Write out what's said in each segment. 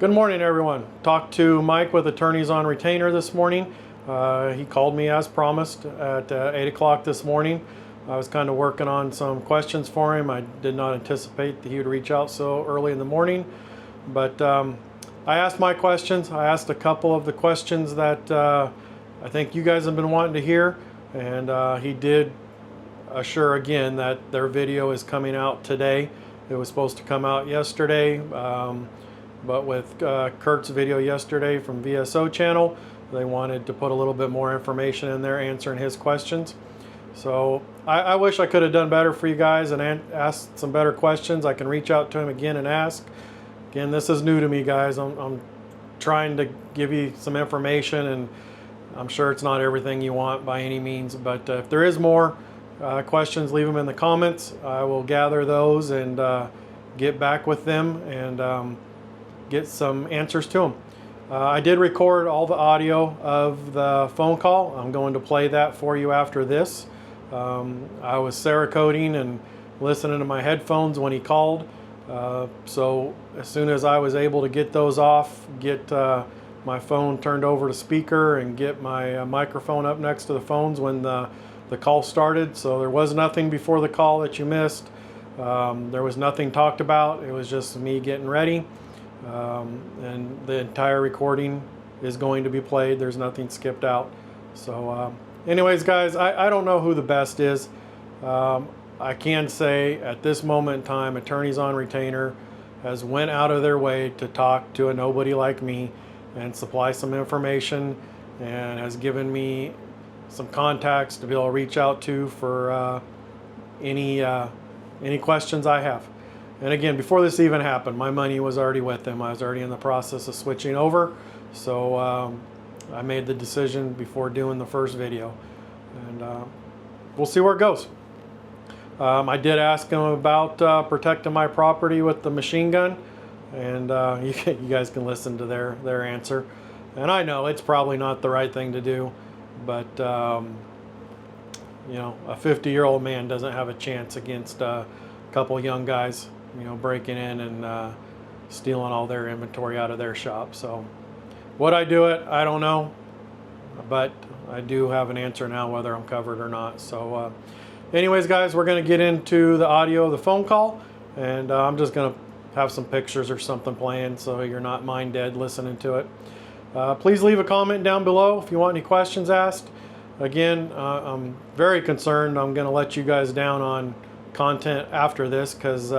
Good morning, everyone. Talked to Mike with Attorneys on Retainer this morning. He called me as promised at 8 o'clock this morning. I was kind of working on some questions for him. I did not anticipate that he would reach out so early in the morning, but I asked my questions. I asked a couple of the questions that I think you guys have been wanting to hear, and he did assure again that their video is coming out today. It was supposed to come out yesterday, but with Kurt's video yesterday from VSO channel, they wanted to put a little bit more information in there answering his questions. So I wish I could have done better for you guys and asked some better questions. I can reach out to him again and ask. Again, this is new to me, guys. I'm trying to give you some information, and I'm sure it's not everything you want by any means, but if there is more questions, leave them in the comments. I will gather those and get back with them and get some answers to them. I did record all the audio of the phone call. I'm going to play that for you after this. I was cerakoting and listening to my headphones when he called. So as soon as I was able to get those off, get my phone turned over to speaker and get my microphone up next to the phones when the call started. So there was nothing before the call that you missed. There was nothing talked about. It was just me getting ready. And the entire recording is going to be played. There's nothing skipped out. So anyways, guys, I don't know who the best is. I can say at this moment in time, Attorneys on Retainer has went out of their way to talk to a nobody like me and supply some information, and has given me some contacts to be able to reach out to for any questions I have. And again, before this even happened, my money was already with them. I was already in the process of switching over. So I made the decision before doing the first video. And we'll see where it goes. I did ask them about protecting my property with the machine gun. And you guys can listen to their answer. And I know it's probably not the right thing to do. But, you know, a 50-year-old man doesn't have a chance against a couple young guys, you know, breaking in and stealing all their inventory out of their shop. So would I do it? I don't know, but I do have an answer now whether I'm covered or not. So anyways, guys, we're going to get into the audio of the phone call, and I'm just going to have some pictures or something playing so you're not mind dead listening to it. Please leave a comment down below if you want any questions asked. Again, I'm very concerned. I'm going to let you guys down on content after this because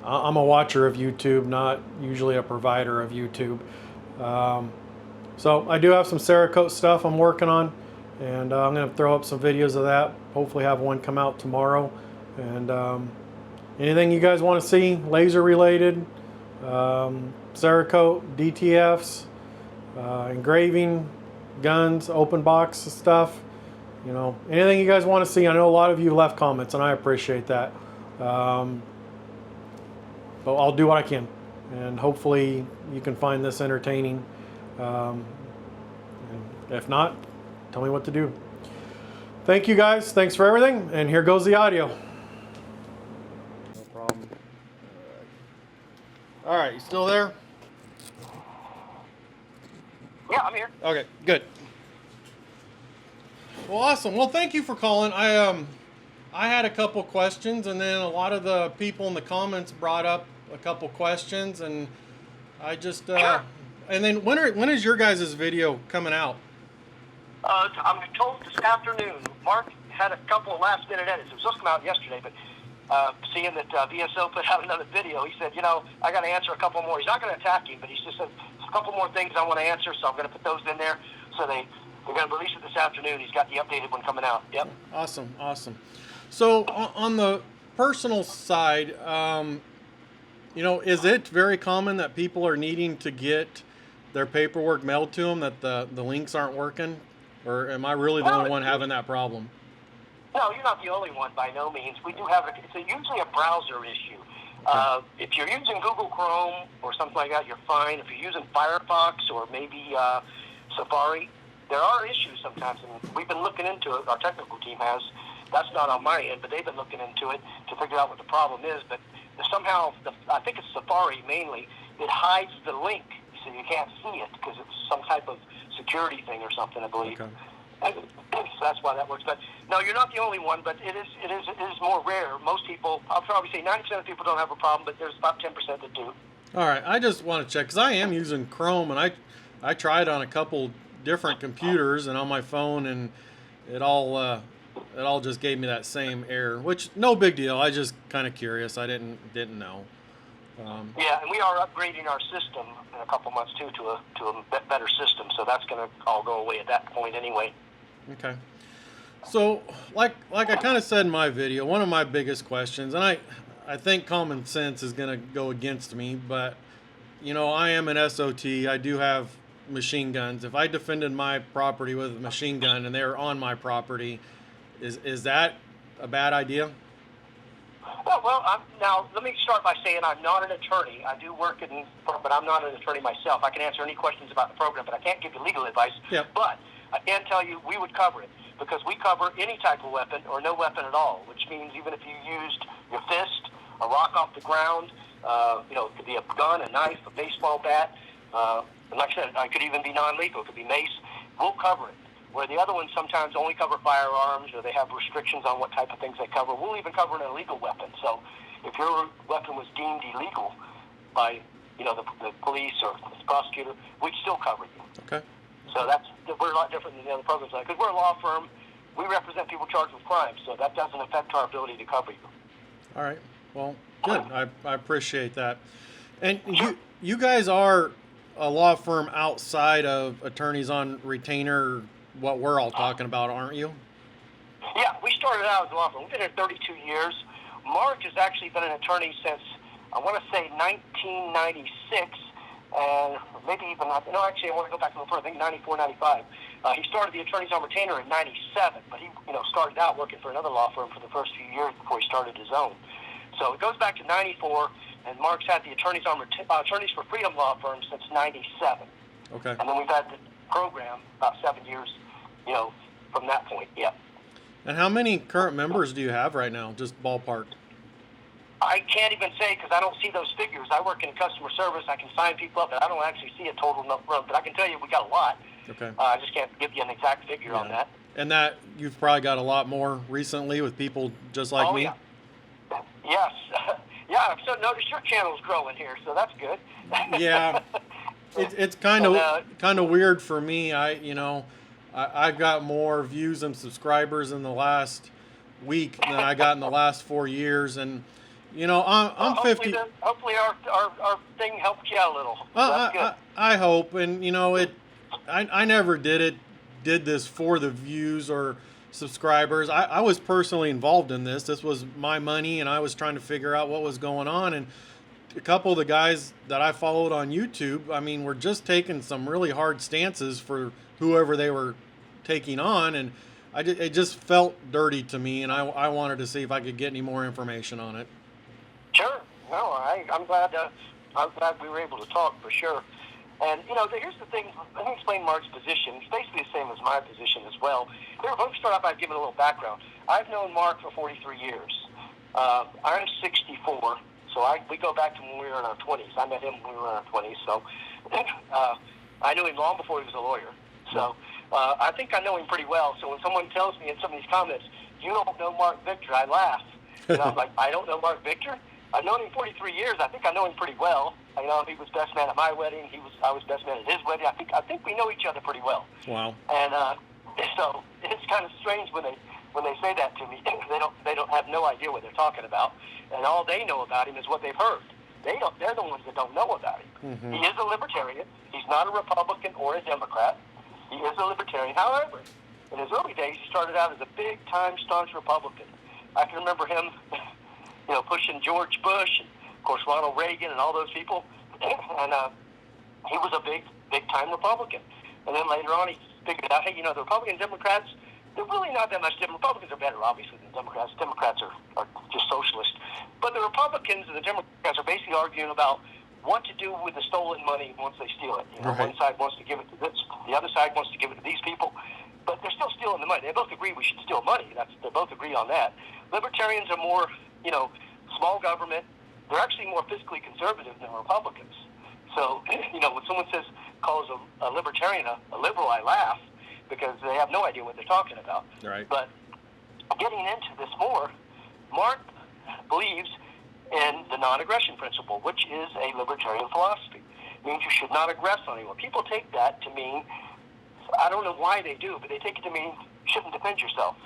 I'm a watcher of YouTube, not usually a provider of YouTube. So I do have some Cerakote stuff I'm working on, and I'm going to throw up some videos of that. Hopefully have one come out tomorrow. And anything you guys want to see, laser related, Cerakote, DTFs, engraving, guns, open box stuff, you know, anything you guys want to see. I know a lot of you left comments, and I appreciate that. But I'll do what I can, and hopefully you can find this entertaining. And if not, tell me what to do. Thank you guys. Thanks for everything. And here goes the audio. No problem. All right, you still there? Yeah, I'm here. Okay, good. Well, awesome. Well, thank you for calling. I had a couple questions, and then a lot of the people in the comments brought up a couple questions, and I just Sure. And then when is your guys' video coming out? I'm told this afternoon. Mark had a couple of last-minute edits. It was supposed to come out yesterday, but seeing that VSO put out another video, he said, you know, I got to answer a couple more. He's not going to attack you, but he just said a couple more things I want to answer, so I'm going to put those in there. So they're going to release it this afternoon. He's got the updated one coming out. Yep. Awesome, awesome. So on the personal side, you know, is it very common that people are needing to get their paperwork mailed to them, that the links aren't working? Or am I really the only one having that problem? No, you're not the only one by no means. We do have it's usually a browser issue. If you're using Google Chrome or something like that, you're fine. If you're using Firefox or maybe Safari, there are issues sometimes, and we've been looking into it. Our technical team has. That's not on my end, but they've been looking into it to figure out what the problem is. But somehow, I think it's Safari mainly, it hides the link, so you can't see it because it's some type of security thing or something, I believe. Okay. So that's why that works. But no, you're not the only one. But it is more rare. Most people, I'll probably say 90% of people don't have a problem, but there's about 10% that do. All right, I just want to check because I am using Chrome, and I tried on a couple different computers and on my phone, and it all just gave me that same error, which no big deal. I just kind of curious. I didn't know. Yeah, and we are upgrading our system in a couple months too to a better system. So that's going to all go away at that point anyway. Okay. So, like I kind of said in my video, one of my biggest questions, and I think common sense is going to go against me, but you know, I am an SOT. I do have machine guns. If I defended my property with a machine gun and they're on my property, is that a bad idea? Well, now let me start by saying I'm not an attorney. I do work but I'm not an attorney myself. I can answer any questions about the program, but I can't give you legal advice. Yep. But I can tell you we would cover it because we cover any type of weapon or no weapon at all, which means even if you used your fist, a rock off the ground, it could be a gun, a knife, a baseball bat. And like I said, it could even be non-lethal. It could be mace. We'll cover it. Where the other ones sometimes only cover firearms or they have restrictions on what type of things they cover. We'll even cover an illegal weapon. So if your weapon was deemed illegal by, the police or the prosecutor, we'd still cover you. Okay. So we're a lot different than the other programs because we're a law firm. We represent people charged with crimes, so that doesn't affect our ability to cover you. All right. Well, good. I appreciate that. And you guys are a law firm outside of attorneys on retainer, what we're all talking about, aren't you? Yeah, we started out as a law firm. We've been here 32 years. Mark has actually been an attorney since, I want to say, 1996, and maybe even, actually I want to go back a little further, I think 94, 95. He started the attorneys on retainer in 97, but he started out working for another law firm for the first few years before he started his own. So it goes back to 94, and Mark's had the attorneys for freedom law firm since 97. Okay. And then we've had the program about 7 years, from that point, yeah. And how many current members do you have right now, just ballpark? I can't even say because I don't see those figures. I work in customer service. I can sign people up, but I don't actually see a total number. But I can tell you we got a lot. Okay. I just can't give you an exact figure on that. And that you've probably got a lot more recently with people just like me? Yeah. Yes. Yeah, I've noticed your channel's growing here, so that's good. Yeah. It's kind of weird for me. I've got more views and subscribers in the last week than I got in the last 4 years, and I'm 50. Hopefully our thing helped you out a little. That's good. I hope, and I never did this for the views or subscribers. I was personally involved in this. This was my money, and I was trying to figure out what was going on. And a couple of the guys that I followed on YouTube, were just taking some really hard stances for whoever they were taking on, and it just felt dirty to me, and I wanted to see if I could get any more information on it. Sure. No, I'm glad we were able to talk for sure. And here's the thing. Let me explain Mark's position. It's basically the same as my position as well. Let me start off by giving a little background. I've known Mark for 43 years. I'm 64. So we go back to when we were in our 20s. I met him when we were in our 20s. So I knew him long before he was a lawyer. So I think I know him pretty well. So when someone tells me in some of these comments, you don't know Mark Victor, I laugh. And I'm like, I don't know Mark Victor? I've known him 43 years. I think I know him pretty well. He was best man at my wedding. I was best man at his wedding. I think we know each other pretty well. Wow. And so it's kind of strange when they say that to me. They don't have no idea what they're talking about, and all they know about him is what they've heard. They're the ones that don't know about him. Mm-hmm. He is a libertarian. He's not a Republican or a Democrat. He is a libertarian. However, in his early days, he started out as a big-time staunch Republican. I can remember him, pushing George Bush and, of course, Ronald Reagan and all those people. And he was a big-time Republican. And then later on, he figured out, hey, the Republican Democrats, they're really not that much different. Republicans are better, obviously, than Democrats. Democrats are just socialist. But the Republicans and the Democrats are basically arguing about what to do with the stolen money once they steal it. Right. One side wants to give it to this, the other side wants to give it to these people. But they're still stealing the money. They both agree we should steal money. They both agree on that. Libertarians are more, small government. They're actually more fiscally conservative than Republicans. someone calls a libertarian a liberal, I laugh because they have no idea what they're talking about. Right. But getting into this more, Mark believes in the non-aggression principle, which is a libertarian philosophy. It means you should not aggress on anyone. People take that to mean, I don't know why they do, but they take it to mean you shouldn't defend yourself.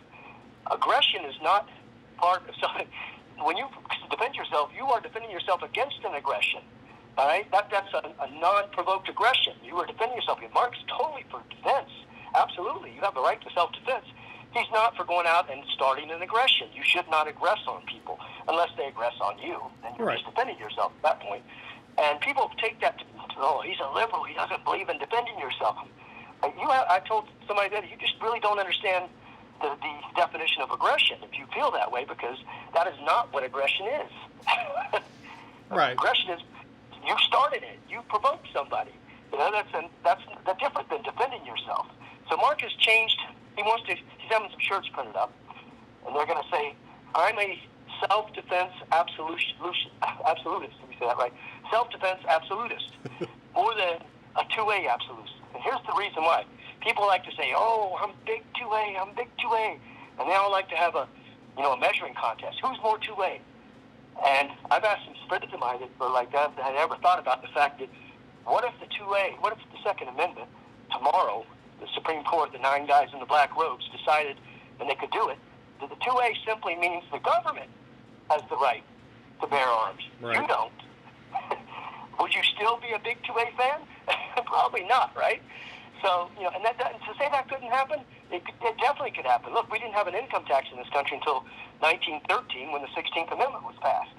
Aggression is not part of something. When you defend yourself, you are defending yourself against an aggression. All right? That's a non-provoked aggression. You are defending yourself. Mark's totally for defense. Absolutely. You have the right to self-defense. He's not for going out and starting an aggression. You should not aggress on people unless they aggress on you. Then you're Right. just defending yourself at that point. And people take that to, oh, he's a liberal. He doesn't believe in defending yourself. I told somebody that you just really don't understand the definition of aggression if you feel that way, because that is not what aggression is. Right. Aggression is you started it. You provoked somebody. You know, that's different than defending yourself. So Mark has changed. He's having some shirts printed up, and they're going to say, I'm a self-defense absolutist. Let me say that right. Self-defense absolutist. More than a 2A absolutist. And here's the reason why. People like to say, oh, I'm big 2A, I'm big 2A. And they all like to have a measuring contest. Who's more 2A? And I've asked some friends of mine that were like that had never thought about the fact that what if the Second Amendment tomorrow, the Supreme Court, the 9 guys in the black robes decided, and they could do it, that the 2A simply means the government has the right to bear arms. Right. You don't. Would you still be a big 2A fan? Probably not, right? So, and to say that couldn't happen, it definitely could happen. Look, we didn't have an income tax in this country until 1913 when the 16th Amendment was passed.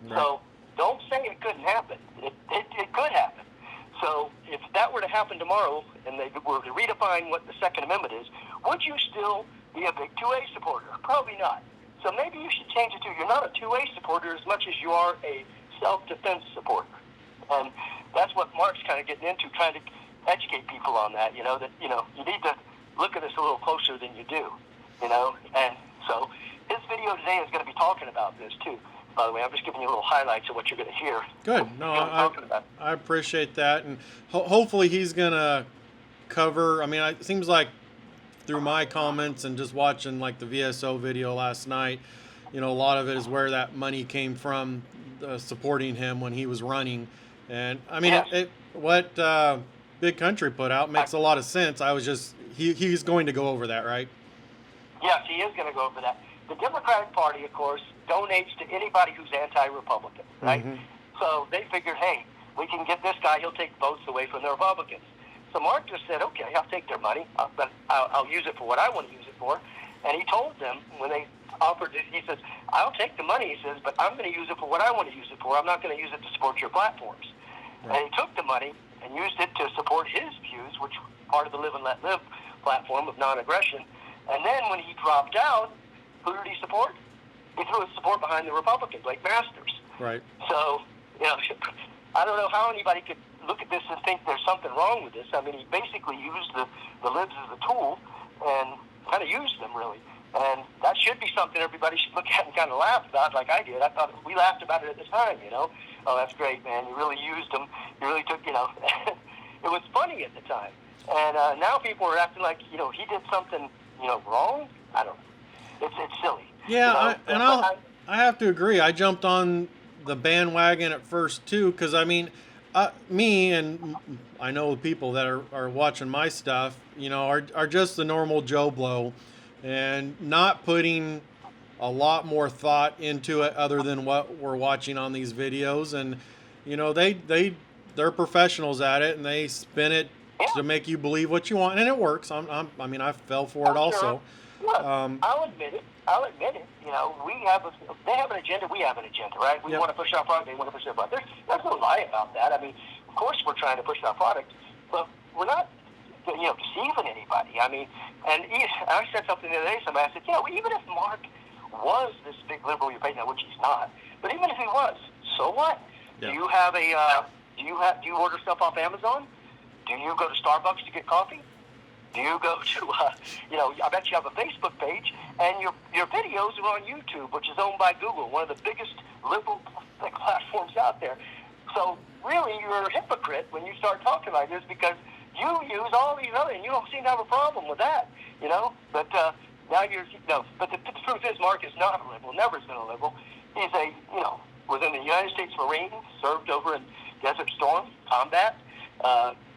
Right. So don't say it couldn't happen. It could happen. So if that were to happen tomorrow and they were to redefine what the Second Amendment is, would you still be a big 2A supporter? Probably not. So maybe you should change it to you're not a 2A supporter as much as you are a self-defense supporter. And that's what Mark's kind of getting into, trying to educate people on that, you need to look at this a little closer than you do, And so his video today is going to be talking about this too. By the way, I'm just giving you little highlights of what you're going to hear. Good. No, I appreciate that. And hopefully he's going to cover, it seems like through my comments and just watching like the VSO video last night, a lot of it is where that money came from, supporting him when he was running. And yes. What Big Country put out makes a lot of sense. He's going to go over that, right? Yes, he is going to go over that. The Democratic Party, of course, donates to anybody who's anti-Republican, right? Mm-hmm. So they figured, hey, we can get this guy, he'll take votes away from the Republicans. So Mark just said, okay, I'll take their money, but I'll use it for what I want to use it for. And he told them when they offered it, he says, I'll take the money, he says, but I'm going to use it for what I want to use it for. I'm not going to use it to support your platforms. Right. And he took the money and used it to support his views, which were part of the Live and Let Live platform of non-aggression. And then when he dropped out, who did he support? He threw his support behind the Republicans, like Masters. Right. So, I don't know how anybody could look at this and think there's something wrong with this. He basically used the libs as a tool and kind of used them, really. And that should be something everybody should look at and kind of laugh about, like I did. I thought we laughed about it at the time, Oh, that's great, man. You really used them. You really took, It was funny at the time. And now people are acting like, he did something, wrong. I don't know. It's silly. Yeah, I have to agree. I jumped on the bandwagon at first, too, because, me and I know the people that are watching my stuff, are just the normal Joe Blow and not putting a lot more thought into it other than what we're watching on these videos. And, they're professionals at it and they spin it to make you believe what you want. And it works. I fell for it also. Look, I'll admit it. They have an agenda, we have an agenda, right? We want to push our product, they want to push their product. There's no lie about that. Of course we're trying to push our product, but we're not, deceiving anybody. And I said something the other day, somebody said, even if Mark was this big liberal you're paying now, which he's not, but even if he was, so what? Yeah. Do you have do you order stuff off Amazon? Do you go to Starbucks to get coffee? Do you go to, I bet you have a Facebook page, and your videos are on YouTube, which is owned by Google, one of the biggest liberal platforms out there. So really, you're a hypocrite when you start talking like this because you use all these other, and you don't seem to have a problem with that, But now but the truth is, Mark is not a liberal, never has been a liberal. He's within the United States Marines, served over in Desert Storm combat.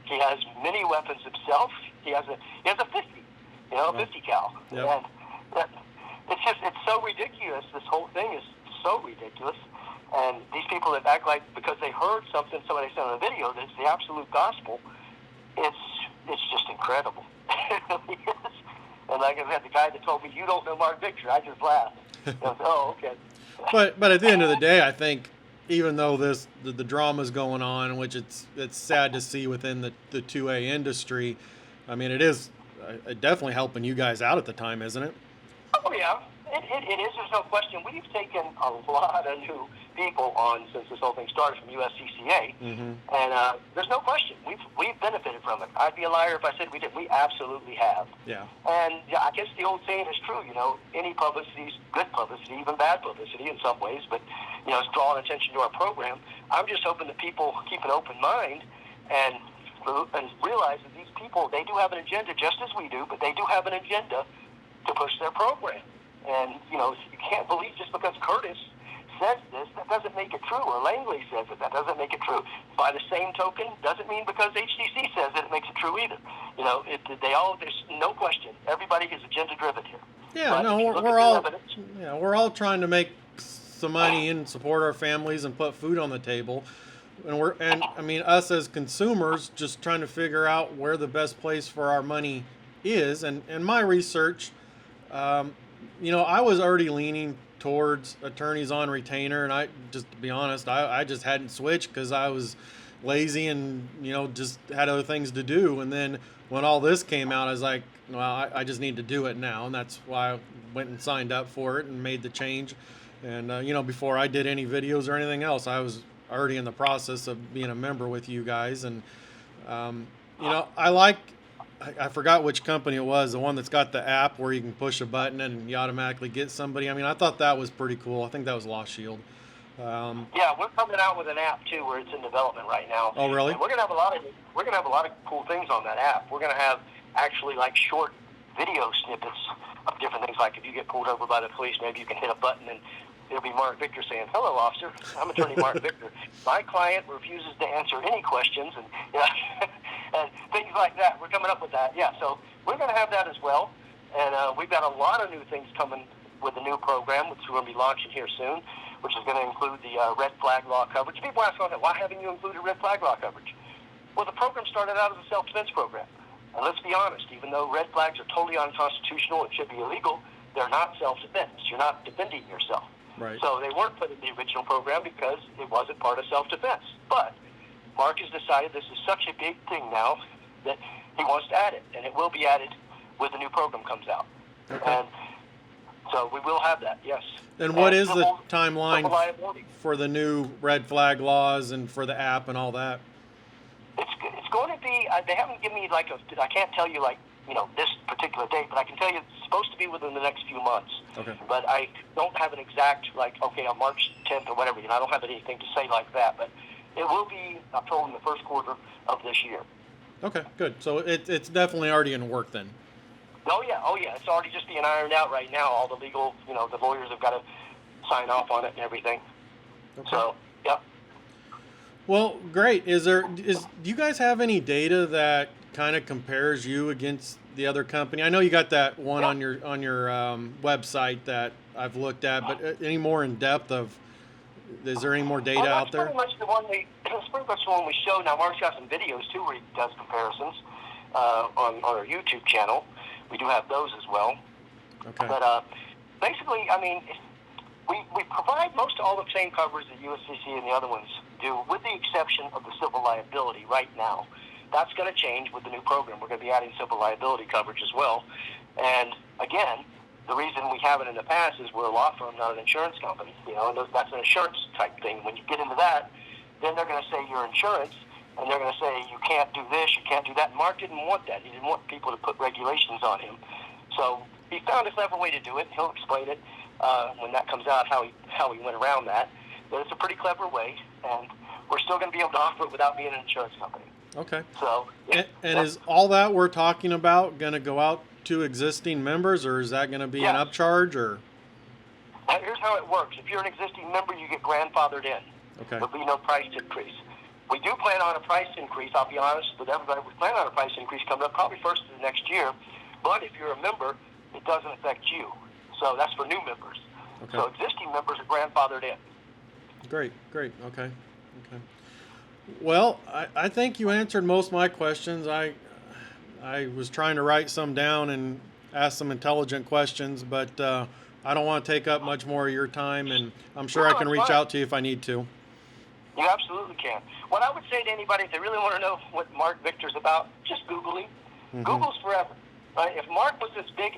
He has many weapons himself. He has a 50, 50 cal. Yep. And it's so ridiculous. This whole thing is so ridiculous. And these people that act like because they heard something somebody said on a video that's the absolute gospel, it's just incredible. It really is. And like I said, the guy that told me, you don't know Mark Victor, I just laughed. I was, oh, okay. But at the end of the day, I think even though the drama's going on, which it's sad to see within the 2A industry, I mean, it is definitely helping you guys out at the time, isn't it? Oh, yeah. It is. There's no question. We've taken a lot of new people on since this whole thing started from USCCA, and there's no question. We've benefited from it. I'd be a liar if I said we didn't. We absolutely have. Yeah. And I guess the old saying is true. Any publicity is good publicity, even bad publicity in some ways. But it's drawing attention to our program. I'm just hoping that people keep an open mind and realize that these people, they do have an agenda just as we do, but they do have an agenda to push their program. And, you can't believe just because Curtis says this, that doesn't make it true, or Langley says it, that doesn't make it true. By the same token, doesn't mean because HTC says it makes it true either. There's no question. Everybody is agenda-driven here. Yeah, but no, we're all trying to make some money and support our families and put food on the table. And I mean, us as consumers just trying to figure out where the best place for our money is. And my research, I was already leaning towards attorneys on retainer, and to be honest, I just hadn't switched because I was lazy and just had other things to do. And then when all this came out, I was like, well, I just need to do it now, and that's why I went and signed up for it and made the change. And before I did any videos or anything else, I was already in the process of being a member with you guys. And I forgot which company it was, the one that's got the app where you can push a button and you automatically get somebody. I mean, I thought that was pretty cool. I think that was Lost Shield. Yeah, we're coming out with an app too, where it's in development right now. Oh, really? And we're gonna have a lot of cool things on that app. We're gonna have actually like short video snippets of different things. Like if you get pulled over by the police, maybe you can hit a button and it'll be Mark Victor saying, "Hello, officer. I'm Attorney Mark Victor. My client refuses to answer any questions," and and things like that. We're coming up with that. Yeah, so we're going to have that as well. And we've got a lot of new things coming with the new program, which we're going to be launching here soon, which is going to include the red flag law coverage. People ask on that, why haven't you included red flag law coverage? Well, the program started out as a self-defense program. And let's be honest, even though red flags are totally unconstitutional and should be illegal, they're not self-defense. You're not defending yourself. Right. So they weren't put in the original program because it wasn't part of self-defense. But Mark has decided this is such a big thing now that he wants to add it, and it will be added when the new program comes out. Okay. And so we will have that, yes. And what is the timeline for the new red flag laws and for the app and all that? It's going to be, they haven't given me I can't tell you this particular date, but I can tell you it's supposed to be within the next few months. Okay. But I don't have an exact, on March 10th or whatever, I don't have anything to say like that, but it will be, I'm told, in the first quarter of this year. Okay, good. So it's definitely already in work then. Oh yeah. It's already just being ironed out right now. All the legal, the lawyers have got to sign off on it and everything. Okay. So, yeah. Well, great. Do you guys have any data that kind of compares you against the other company? I know you got that one on your website that I've looked at, but any more in depth is there any more data out there? That's pretty much the one we show. Now, Mark's got some videos too where he does comparisons on our YouTube channel. We do have those as well. Okay. But basically, we provide most all the same coverage that USCC and the other ones do, with the exception of the civil liability right now. That's going to change with the new program. We're going to be adding civil liability coverage as well. And again, the reason we haven't in the past is we're a law firm, not an insurance company. And that's an insurance type thing. When you get into that, then they're going to say you're insurance, and they're going to say you can't do this, you can't do that. And Mark didn't want that. He didn't want people to put regulations on him. So he found a clever way to do it. He'll explain it when that comes out, how he went around that. But it's a pretty clever way, and we're still going to be able to offer it without being an insurance company. Okay. So, yeah, And is all that we're talking about going to go out to existing members, or is that going to be an Yes. upcharge, or? Here's how it works. If you're an existing member, you get grandfathered in. Okay. There'll be no price increase. We do plan on a price increase. I'll be honest with everybody. We plan on a price increase coming up probably first of the next year. But if you're a member, it doesn't affect you. So that's for new members. Okay. So existing members are grandfathered in. Great. Okay. Well, I think you answered most of my questions. I was trying to write some down and ask some intelligent questions, but I don't want to take up much more of your time, and I'm sure I can reach out to you if I need to. You absolutely can. What I would say to anybody, if they really want to know what Mark Victor's about, just Google him. Mm-hmm. Google's forever. Right? If Mark was this big,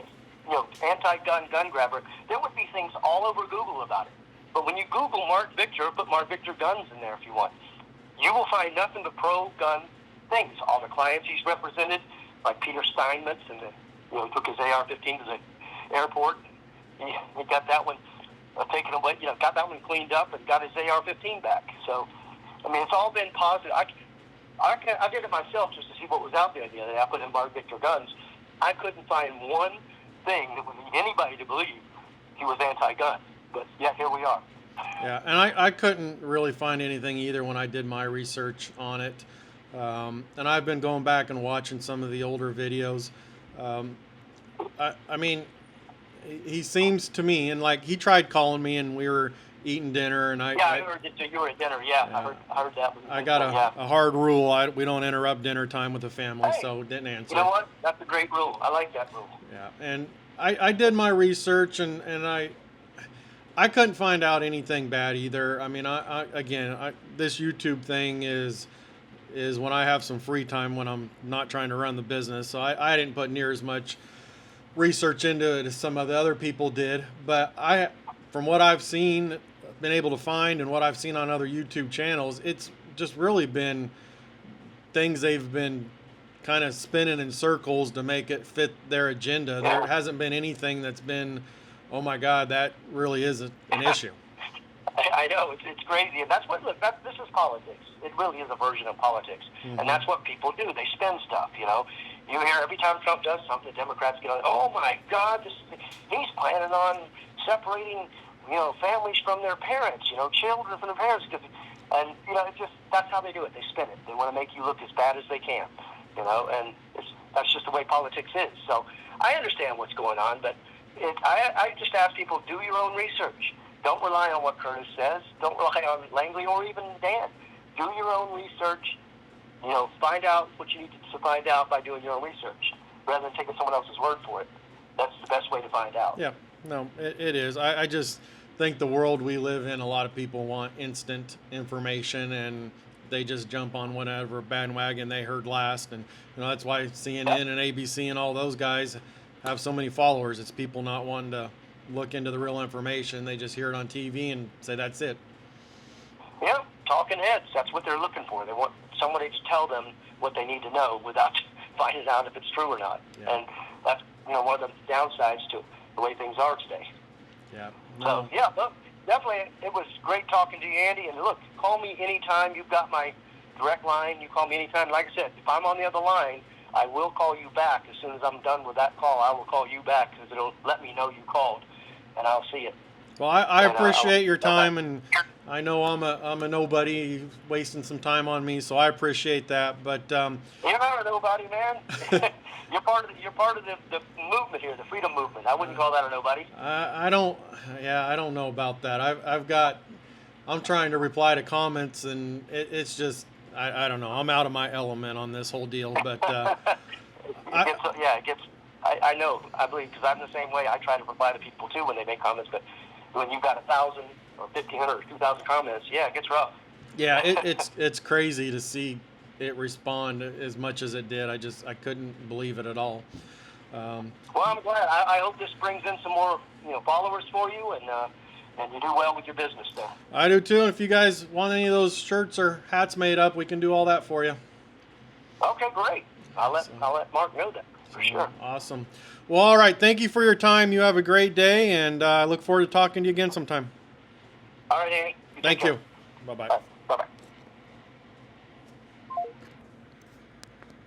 anti-gun gun grabber, there would be things all over Google about it. But when you Google Mark Victor, put Mark Victor Guns in there if you want, you will find nothing but pro-gun things. All the clients he's represented, like Peter Steinmetz, and he took his AR-15 to the airport. He got that one taken away, got that one cleaned up and got his AR-15 back. So, I mean, it's all been positive. I did it myself just to see what was out there the other day. I put in Mark Victor Guns. I couldn't find one thing that would lead anybody to believe he was anti-gun. But yet here we are. Yeah, and I couldn't really find anything either when I did my research on it. And I've been going back and watching some of the older videos. I mean, he seems to me, and like he tried calling me, and we were eating dinner, and I heard that you were at dinner. Yeah, I heard that. I got a hard rule. We don't interrupt dinner time with the family, so didn't answer. You know what? That's a great rule. I like that rule. Yeah, and I did my research, and I couldn't find out anything bad either. I mean, this YouTube thing is when I have some free time when I'm not trying to run the business. So I didn't put near as much research into it as some of the other people did. But from what I've seen, been able to find, and what I've seen on other YouTube channels, it's just really been things they've been kind of spinning in circles to make it fit their agenda. Yeah. There hasn't been anything that's been, oh my God, that really is an issue. I know, it's crazy. And that's this is politics. It really is a version of politics. Mm-hmm. And that's what people do. They spin stuff, You hear every time Trump does something, the Democrats get on, oh my God, he's planning on separating, families from their parents, children from their parents. And, that's how they do it. They spin it. They want to make you look as bad as they can, and that's just the way politics is. So I understand what's going on, but I just ask people, do your own research. Don't rely on what Curtis says. Don't rely on Langley or even Dan. Do your own research. Find out what you need to find out by doing your own research, rather than taking someone else's word for it. That's the best way to find out. Yeah, no, it is. I just think the world we live in, a lot of people want instant information, and they just jump on whatever bandwagon they heard last. And that's why CNN and ABC and all those guys have so many followers. It's people not wanting to look into the real information. They just hear it on TV and say that's it. Yeah, talking heads. That's what they're looking for. They want somebody to tell them what they need to know without finding out if it's true or not. Yeah. And that's one of the downsides to the way things are today. Yeah. No. So look, definitely, it was great talking to you, Andy. And look, call me anytime. You've got my direct line. You call me anytime. Like I said, if I'm on the other line, I will call you back. As soon as I'm done with that call, I will call you back, because it'll let me know you called, and I'll see it. Well, I appreciate your time, and I know I'm a nobody wasting some time on me, so I appreciate that. But you're not a nobody, man. You're part of the movement here, the freedom movement. I wouldn't call that a nobody. I don't know about that. I'm trying to reply to comments, and it's just I don't know. I'm out of my element on this whole deal, but it gets. I know. I believe, because I'm the same way. I try to reply to people too when they make comments, but when you've got 1,000 or 1,500 or 2,000 comments, it gets rough. Yeah, it's crazy to see it respond as much as it did. I couldn't believe it at all. Well, I'm glad. I hope this brings in some more followers for you, and you do well with your business there. I do too. If you guys want any of those shirts or hats made up, we can do all that for you. Okay, great. I'll let Mark know that for sure. Awesome. Well, all right. Thank you for your time. You have a great day, and I look forward to talking to you again sometime. All right, Andy. Thank you. Bye-bye. Bye.